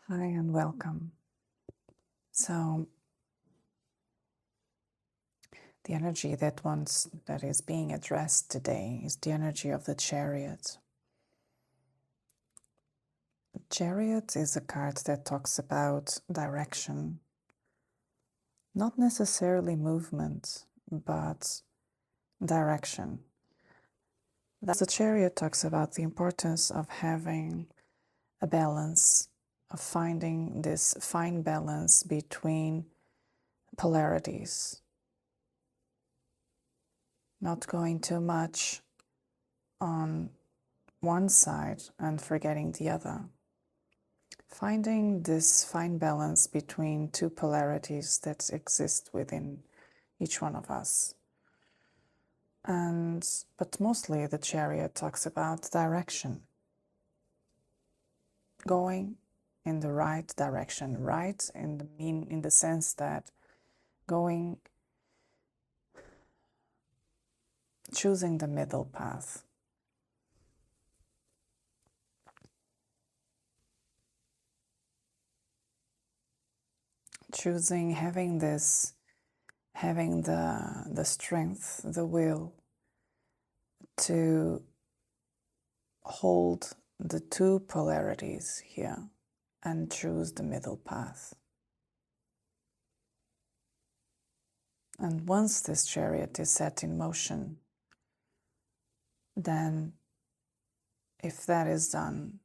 Hi and welcome. So the energy that is being addressed today is the energy of the Chariot. The Chariot is a card that talks about direction, not necessarily movement, but direction. The Chariot talks about the importance of having a balance, of finding this fine balance between polarities. Not going too much on one side and forgetting the other. Finding this fine balance between two polarities that exist within each one of us. But mostly the Chariot talks about direction. Going in the right direction, right in the sense that choosing the middle path. Choosing, having the strength, the will to hold the two polarities here and choose the middle path. And once this Chariot is set in motion, then if that is done,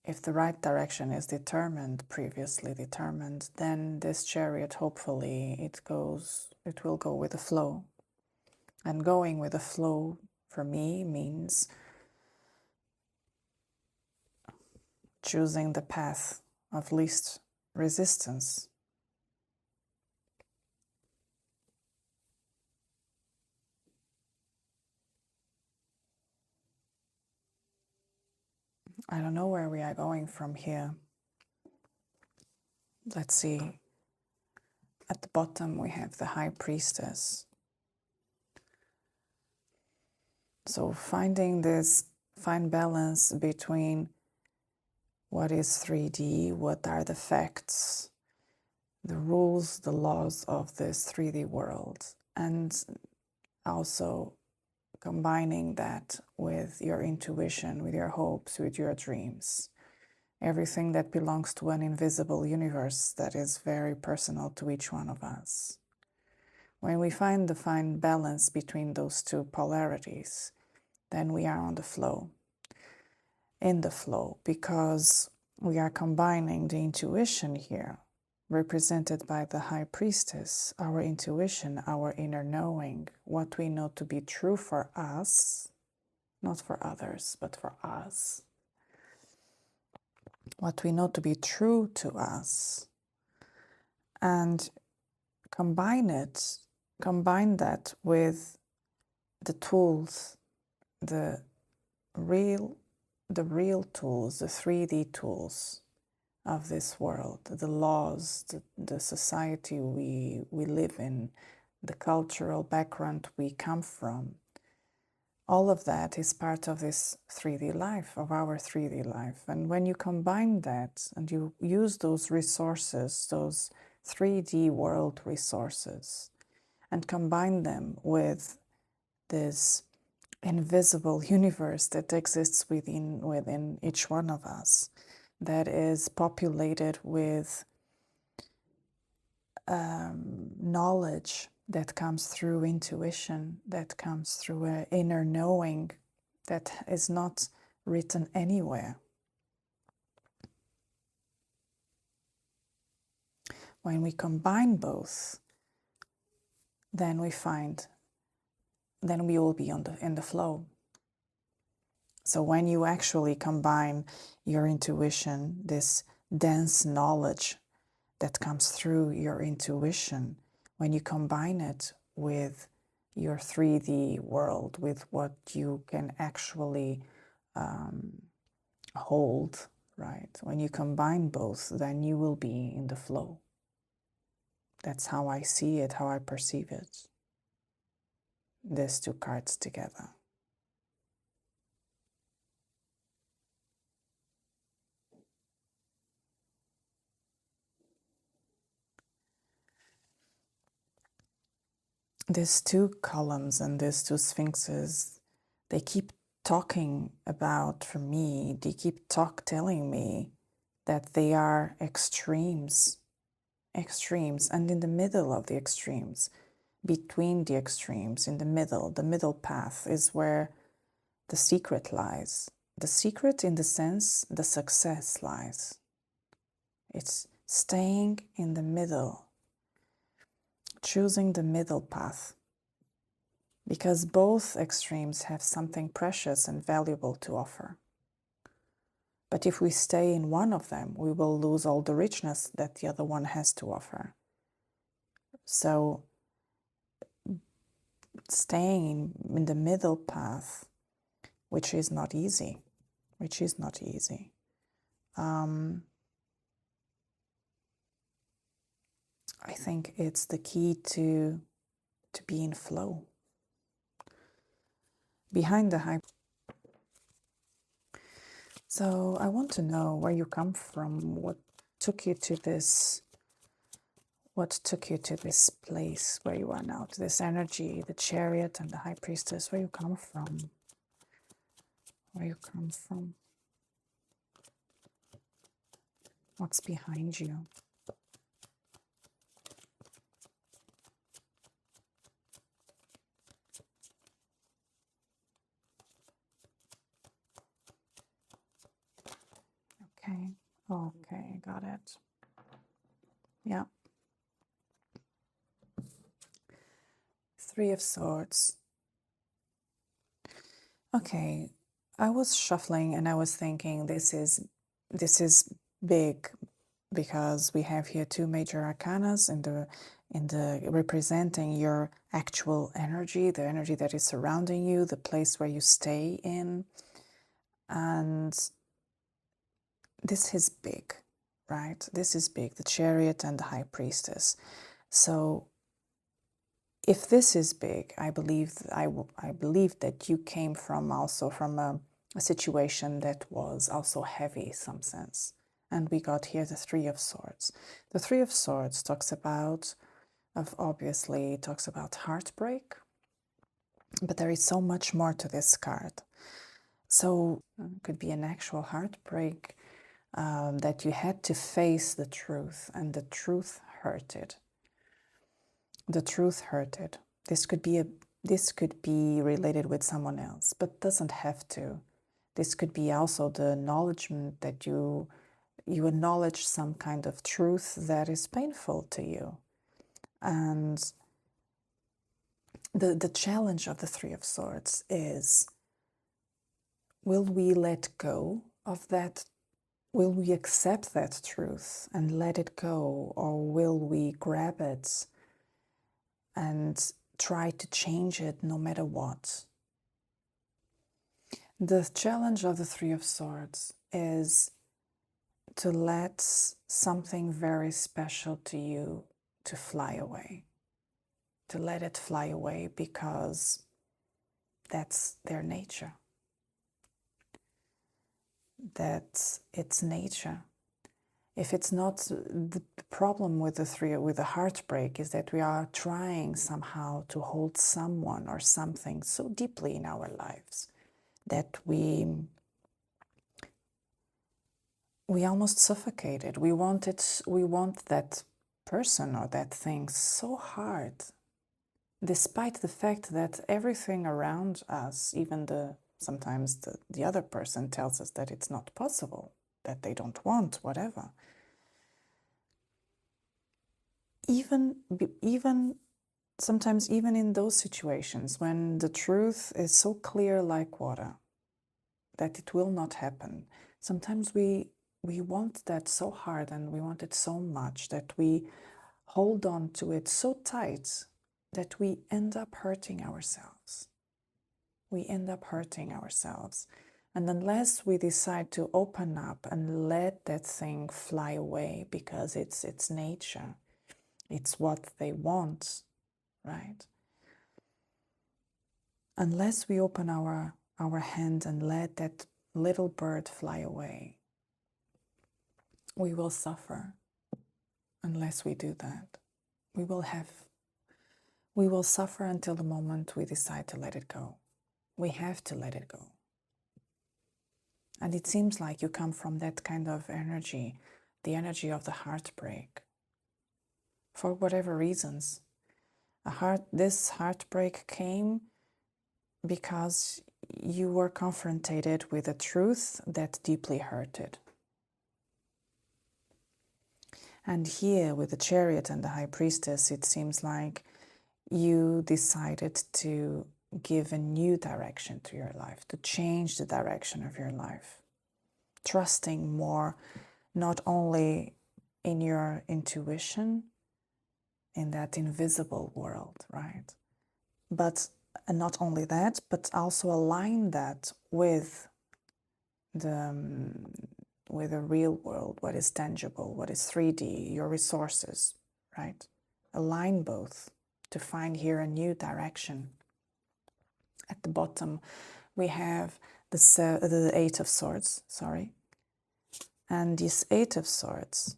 if the right direction is previously determined, then this Chariot, hopefully, it will go with the flow. And going with the flow, for me, means choosing the path of least resistance. I don't know where we are going from here. Let's see. At the bottom, we have the High Priestess. So finding this fine balance between what is 3D, what are the facts, the rules, the laws of this 3D world, and also combining that with your intuition, with your hopes, with your dreams. Everything that belongs to an invisible universe that is very personal to each one of us. When we find the fine balance between those two polarities, then we are on the flow. In the flow, because we are combining the intuition here, represented by the High Priestess, our intuition, our inner knowing, what we know to be true for us, not for others, but for us. What we know to be true to us, and combine that with the tools, the real tools, the 3D tools of this world, the laws, the society we live in, the cultural background we come from. All of that is part of this 3D life, of our 3D life. And when you combine that and you use those resources, those 3D world resources, and combine them with this invisible universe that exists within each one of us, that is populated with knowledge that comes through intuition, that comes through an inner knowing that is not written anywhere. When we combine both, then we will be in the flow. So when you actually combine your intuition, this dense knowledge that comes through your intuition, when you combine it with your 3D world, with what you can actually hold, right? When you combine both, then you will be in the flow. That's how I see it, how I perceive it. These two cards together. these two columns and these two sphinxes, they keep talking about, for me, they keep telling me that they are extremes, and in the middle of the extremes, between the extremes, in the middle path is where the secret lies. The secret, in the sense, the success lies. It's staying in the middle, choosing the middle path, because both extremes have something precious and valuable to offer. But if we stay in one of them, we will lose all the richness that the other one has to offer. So staying in the middle path, which is not easy, I think it's the key to be in flow. Behind the high. So I want to know where you come from, what took you to this place where you are now, to this energy, the Chariot and the High Priestess, where you come from. What's behind you? Okay, got it. Yeah. Three of Swords. Okay, I was shuffling and I was thinking this is big, because we have here two major arcanas in the representing your actual energy, the energy that is surrounding you, the place where you stay in. And this is big, right? This is big, the Chariot and the High Priestess. So if this is big, I believe that you came from a situation that was also heavy in some sense. And we got here the Three of Swords. The Three of Swords obviously talks about heartbreak, but there is so much more to this card. So it could be an actual heartbreak, that you had to face the truth, and the truth hurted. The truth hurted. This could be related with someone else, but doesn't have to. This could be also the acknowledgement that you acknowledge some kind of truth that is painful to you. And the challenge of the Three of Swords is, will we let go of that? Will we accept that truth and let it go, or will we grab it and try to change it no matter what? The challenge of the Three of Swords is to let something very special to you to fly away. To let it fly away, because that's their nature. That's its nature. If it's not, the problem with the heartbreak is that we are trying somehow to hold someone or something so deeply in our lives that we almost suffocate it. We want that person or that thing so hard, despite the fact that everything around us, even sometimes the other person tells us that it's not possible, that they don't want, whatever. Sometimes even in those situations when the truth is so clear like water that it will not happen, sometimes we want that so hard, and we want it so much that we hold on to it so tight that we end up hurting ourselves. And unless we decide to open up and let that thing fly away, because it's its nature, it's what they want, right? Unless we open our hand and let that little bird fly away, we will suffer. Unless we do that, we we will suffer until the moment we decide to let it go. We have to let it go. And it seems like you come from that kind of energy, the energy of the heartbreak. For whatever reasons, this heartbreak came because you were confronted with a truth that deeply hurted. And here, with the Chariot and the High Priestess, it seems like you decided to give a new direction to your life, to change the direction of your life, trusting more not only in your intuition, in that invisible world, right? But not only that, but also align that with the real world, what is tangible, what is 3D, your resources, right? Align both to find here a new direction. At the bottom, we have the Eight of Swords, and this Eight of Swords,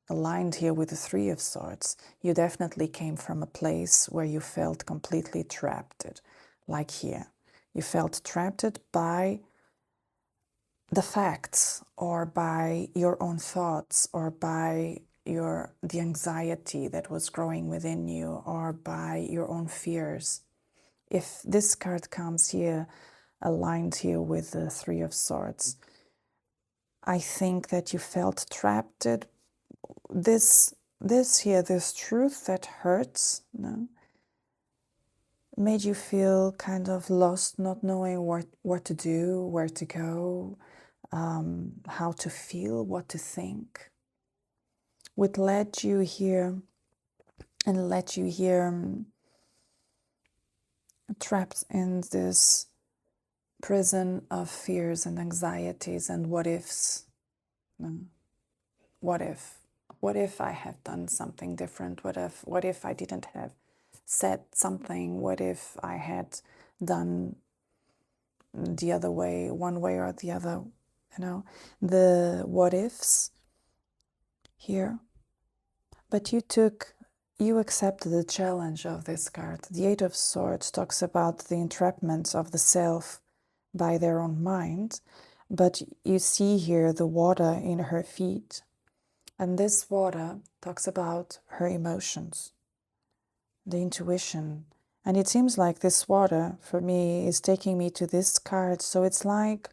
aligned here with the Three of Swords, you definitely came from a place where you felt completely trapped, like here. You felt trapped by the facts, or by your own thoughts, or by the anxiety that was growing within you, or by your own fears. If this card comes here, aligned here with the Three of Swords, I think that you felt trapped. This truth that hurts, made you feel kind of lost, not knowing what to do, where to go, how to feel, what to think. Would let you here trapped in this prison of fears and anxieties and what ifs. What if I have done something different? What if I didn't have said something? What if I had done the other way, one way or the other? The what ifs here. But you accepted the challenge of this card. The Eight of Swords talks about the entrapment of the self by their own mind, but you see here the water in her feet. And this water talks about her emotions, the intuition. And it seems like this water, for me, is taking me to this card. So it's like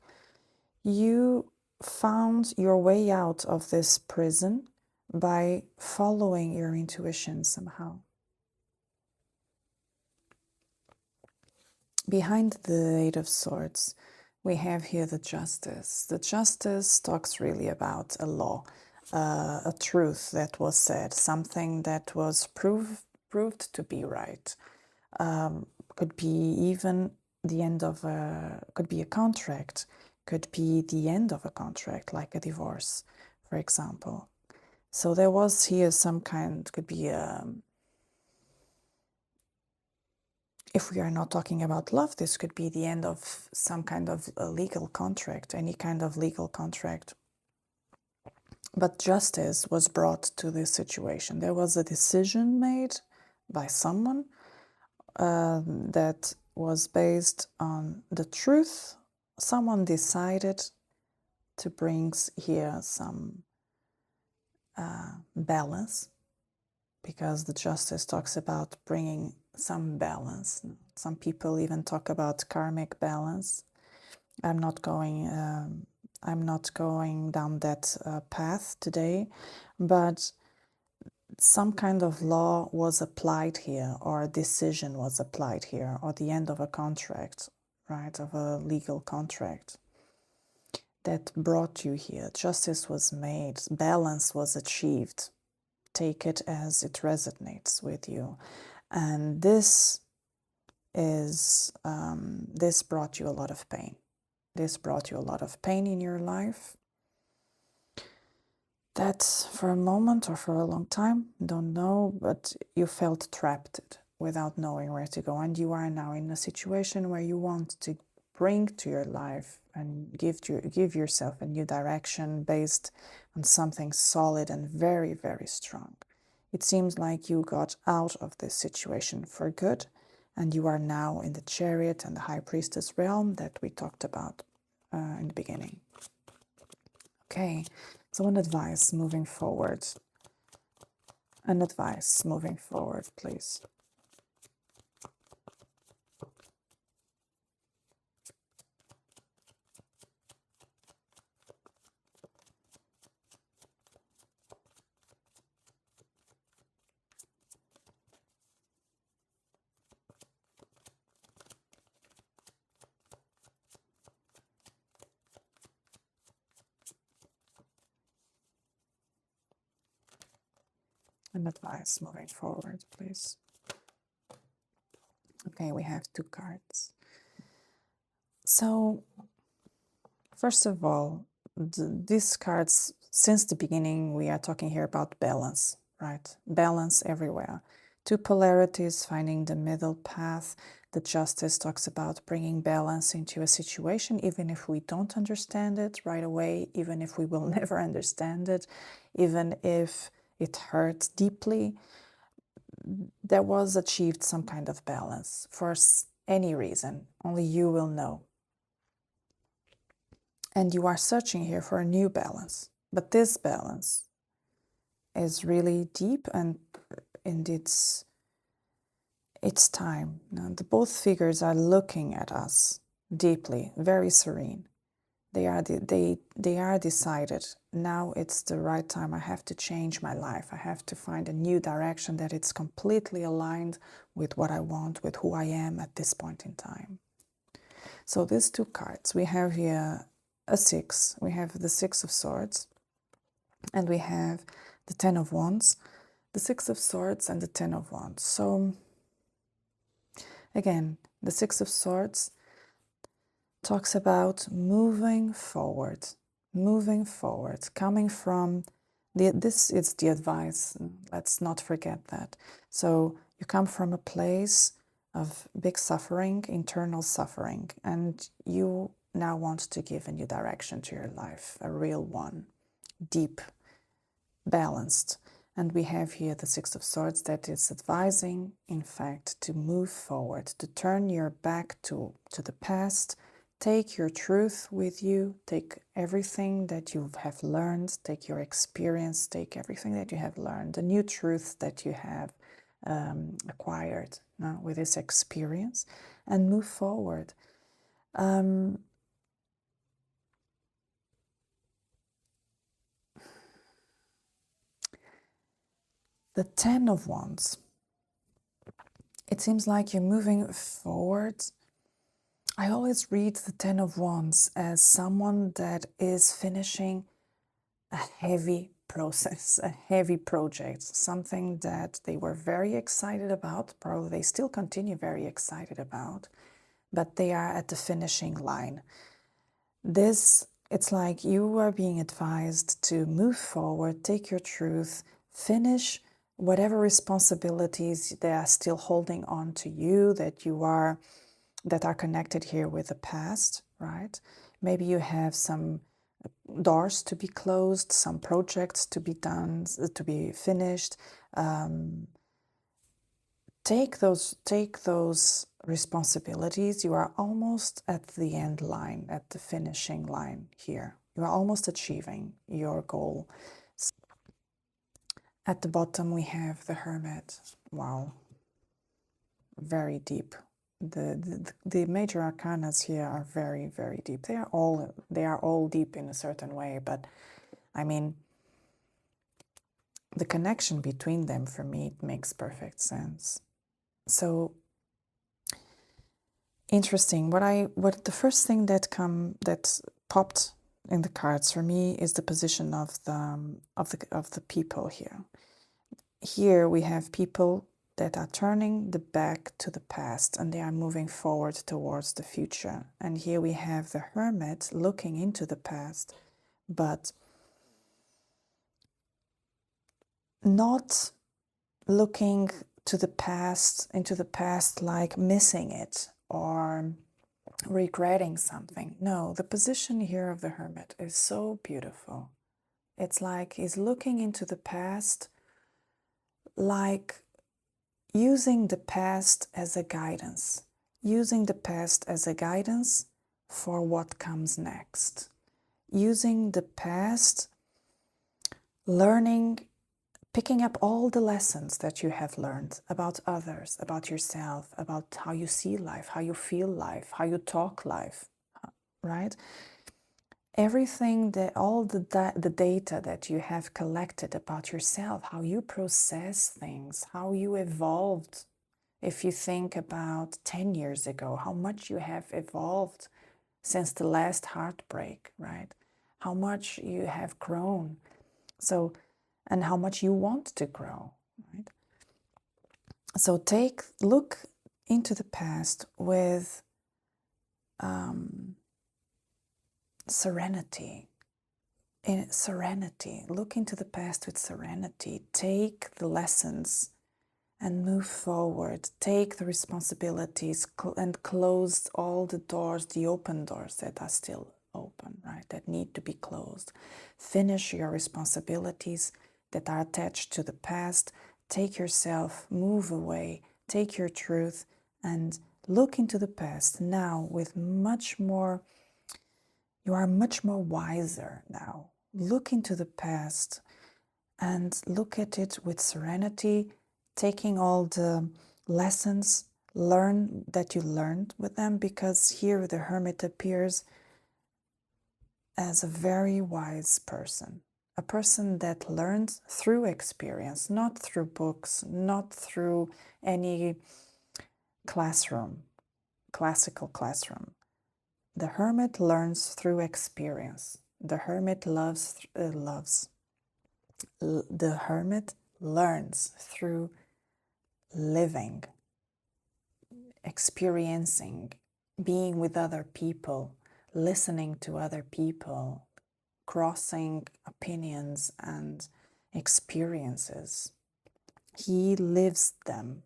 you found your way out of this prison by following your intuition somehow. Behind the Eight of Swords, we have here the Justice. The Justice talks really about a law, a truth that was said, something that was proved to be right. Could be even the end of could be a contract, could be the end of a contract, like a divorce, for example. So there was here some kind, could be if we are not talking about love, this could be the end of some kind of a legal contract, any kind of legal contract. But justice was brought to this situation. There was a decision made by someone that was based on the truth. Someone decided to bring here some balance, because the Justice talks about bringing some balance. Some people even talk about karmic balance. I'm not going down that path today, but some kind of law was applied here, or a decision was applied here, or the end of a contract, right, of a legal contract that brought you here. Justice was made, balance was achieved. Take it as it resonates with you. And this brought you a lot of pain. This brought you a lot of pain in your life. That for a moment or for a long time, don't know, but you felt trapped without knowing where to go. And you are now in a situation where you want to bring to your life and give yourself a new direction based on something solid and very, very strong. It seems like you got out of this situation for good, and you are now in the Chariot and the High Priestess realm that we talked about in the beginning. Okay, so an advice moving forward. An advice moving forward, please. An advice moving forward, please. Okay, we have 2 cards. So, first of all, these cards, since the beginning, we are talking here about balance, right? Balance everywhere. 2 polarities, finding the middle path. The Justice talks about bringing balance into a situation, even if we don't understand it right away, even if we will never understand it, even if it hurts deeply. There was achieved some kind of balance for any reason. Only you will know. And you are searching here for a new balance. But this balance is really deep and it's time. Now, both figures are looking at us deeply, very serene. They are decided. Now it's the right time. I have to change my life. I have to find a new direction that it's completely aligned with what I want, with who I am at this point in time. So these 2 cards, we have here a 6. We have the 6 of Swords, and we have the 10 of Wands, the 6 of Swords, and the 10 of Wands. So again, the 6 of Swords talks about moving forward, coming from this is the advice. Let's not forget that. So you come from a place of big suffering, internal suffering, and you now want to give a new direction to your life, a real one, deep, balanced. And we have here the 6 of Swords that is advising, in fact, to move forward, to turn your back to the past. Take your truth with you, take everything that you have learned, take your experience, take everything that you have learned, the new truth that you have acquired with this experience, and move forward. The 10 of Wands, it seems like you're moving forward. I always read the 10 of Wands as someone that is finishing a heavy process, a heavy project, something that they were very excited about, probably they still continue very excited about, but they are at the finishing line. It's like you are being advised to move forward, take your truth, finish whatever responsibilities they are still holding on to you that are connected here with the past, right? Maybe you have some doors to be closed, some projects to be done, to be finished. Take those responsibilities. You are almost at the end line, at the finishing line here. You are almost achieving your goal. At the bottom we have the Hermit. Wow, very deep. The major arcanas here are very, very deep. They are all deep in a certain way, but I mean, the connection between them, for me, it makes perfect sense. So interesting. What the first thing that popped in the cards for me is the position of the people here. Here we have people that are turning the back to the past and they are moving forward towards the future. And here we have the Hermit looking into the past, but not looking into the past like missing it or regretting something. No, the position here of the Hermit is so beautiful. It's like he's looking into the past like using the past as a guidance, using the past as a guidance for what comes next, using the past, learning, picking up all the lessons that you have learned about others, about yourself, about how you see life, how you feel life, how you talk life, right? Everything, all the data that you have collected about yourself, how you process things, how you evolved. If you think about 10 years ago, how much you have evolved since the last heartbreak, right? How much you have grown. So, and how much you want to grow, right? So look into the past with serenity. In serenity, look into the past with serenity. Take the lessons and move forward. Take the responsibilities and close all the doors, the open doors that are still open, right? That need to be closed. Finish your responsibilities that are attached to the past. Take yourself, move away, take your truth, and look into the past now with much more. You are much more wiser now. Look into the past and look at it with serenity, taking all the lessons that you learned with them, because here the hermit appears as a very wise person, a person that learns through experience, not through books, not through any classical classroom. The hermit learns through experience. The hermit the hermit learns through living, experiencing, being with other people, listening to other people, crossing opinions and experiences. He lives them.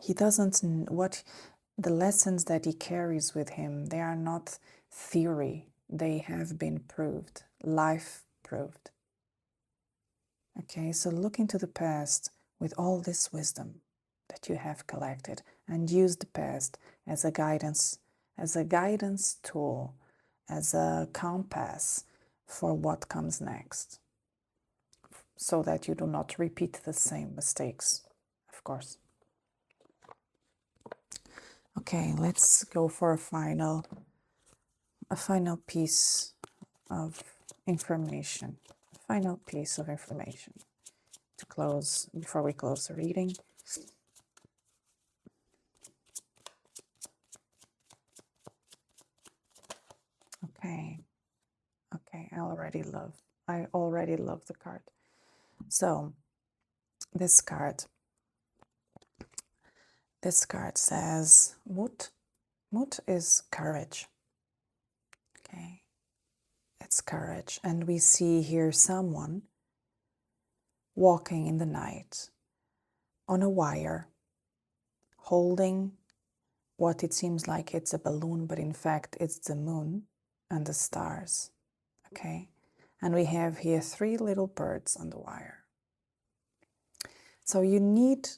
He doesn't, the lessons that he carries with him, they are not theory. They have been proved, life proved. Okay, so look into the past with all this wisdom that you have collected and use the past as a guidance tool, as a compass for what comes next, so that you do not repeat the same mistakes, of course. Okay, let's go for a final piece of information. Final piece of information to close before we close the reading. Okay. I already love the card. So this card says Mut. Mut is courage. Okay. It's courage. And we see here someone walking in the night on a wire, holding what it seems like it's a balloon, but in fact it's the moon and the stars. Okay. And we have here 3 little birds on the wire. So you need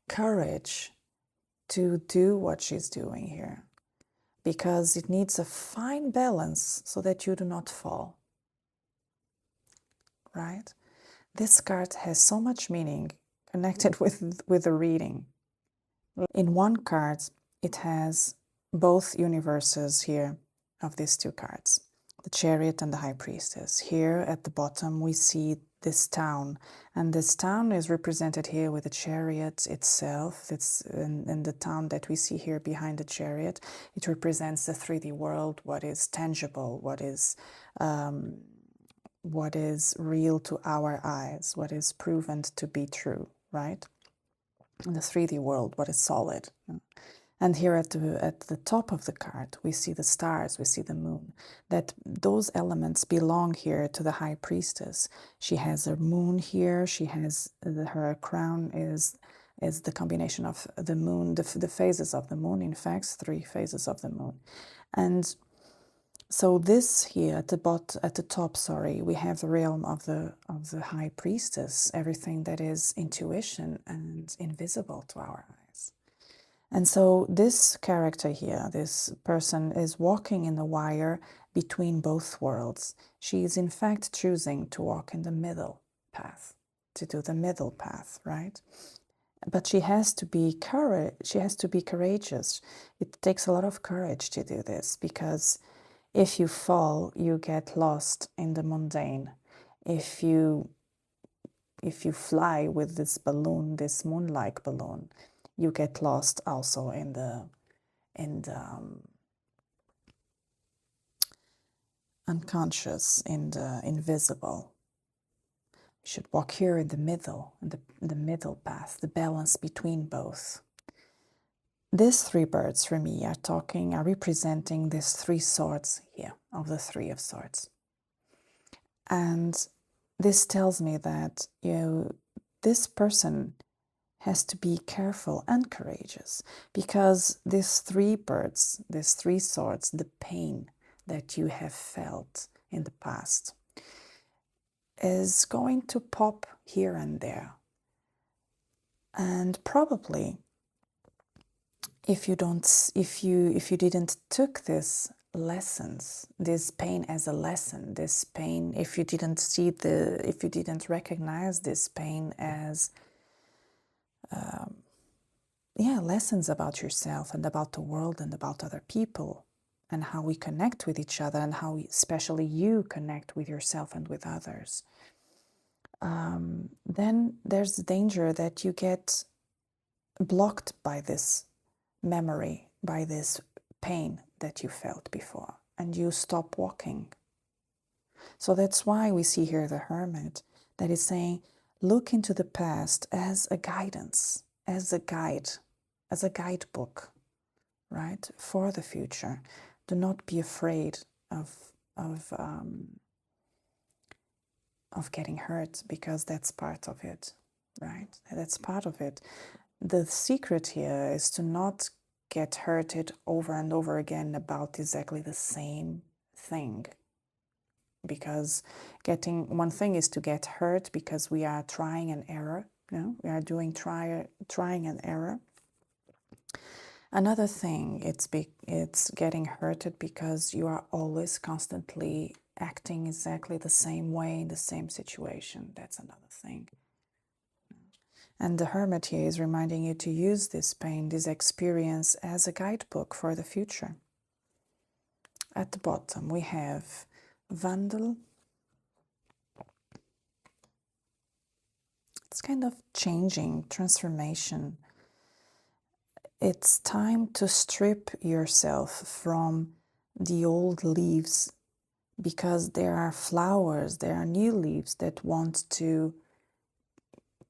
courage to do what she's doing here, because it needs a fine balance so that you do not fall. Right? This card has so much meaning connected with the reading. In one card, it has both universes here of these 2 cards, the Chariot and the High Priestess. Here at the bottom, we see this town, and this town is represented here with the Chariot itself. It's in the town that we see here behind the Chariot. It represents the 3D world, what is tangible, what is real to our eyes, what is proven to be true, right? In the 3D world, what is solid. And here at the top of the card, we see the stars, we see the moon. That those elements belong here to the High Priestess. She has a moon here. She has her crown is the combination of the moon, the phases of the moon. In fact, 3 phases of the moon, and So this here at the top, sorry, we have the realm of the High Priestess, everything that is intuition and invisible to our eyes. And so this character here, this person, is walking in the wire between both worlds. She is in fact choosing to walk in the middle path, to do the middle path, right? But she has to be courageous. It takes a lot of courage to do this, because if you fall, you get lost in the mundane. If you fly with this balloon, this moon-like balloon, you get lost also in the unconscious, in the invisible. You should walk here in the middle, in the middle path, the balance between both. These three birds for me are representing these three swords here, of the Three of Swords. And this tells me that this person has to be careful and courageous, because these three birds, these three swords, the pain that you have felt in the past is going to pop here and there. And probably if you didn't took these lessons, this pain as a lesson, this pain, if you didn't recognize this pain as lessons about yourself and about the world and about other people and how we connect with each other, and how especially you connect with yourself and with others, then there's the danger that you get blocked by this memory, by this pain that you felt before, and you stop walking. So that's why we see here the Hermit that is saying, look into the past as a guidance, as a guide, as a guidebook, right, for the future. Do not be afraid of getting hurt, because that's part of it, right? That's part of it. The secret here is to not get hurted over and over again about exactly the same thing. Because one thing is to get hurt because we are trying an error, we are doing trying an error. Another thing, it's getting hurted because you are always constantly acting exactly the same way in the same situation. That's another thing. And the Hermit here is reminding you to use this pain, this experience, as a guidebook for the future. At the bottom we have Vandal. It's kind of changing, transformation. It's time to strip yourself from the old leaves, because there are flowers, there are new leaves that want to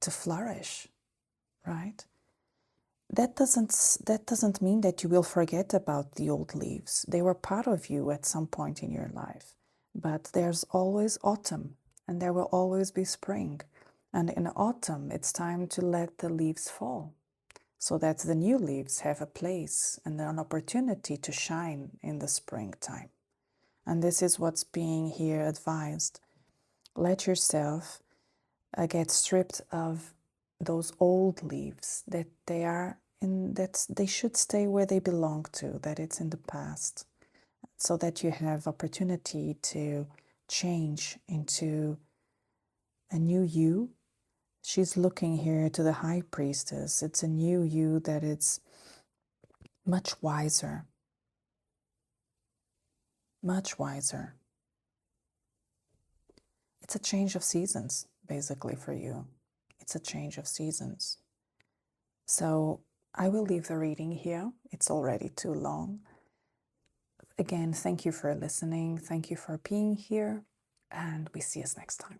flourish, right? That doesn't mean that you will forget about the old leaves. They were part of you at some point in your life. But there's always autumn, and there will always be spring. And in autumn, it's time to let the leaves fall, so that the new leaves have a place and an opportunity to shine in the springtime. And this is what's being here advised. Let yourself get stripped of those old leaves, that they should stay where they belong to, that it's in the past, so that you have opportunity to change into a new you. She's looking here to the High Priestess. It's a new you that is much wiser. Much wiser. It's a change of seasons, basically, for you. It's a change of seasons. So I will leave the reading here. It's already too long. Again, thank you for listening. Thank you for being here. And we see us next time.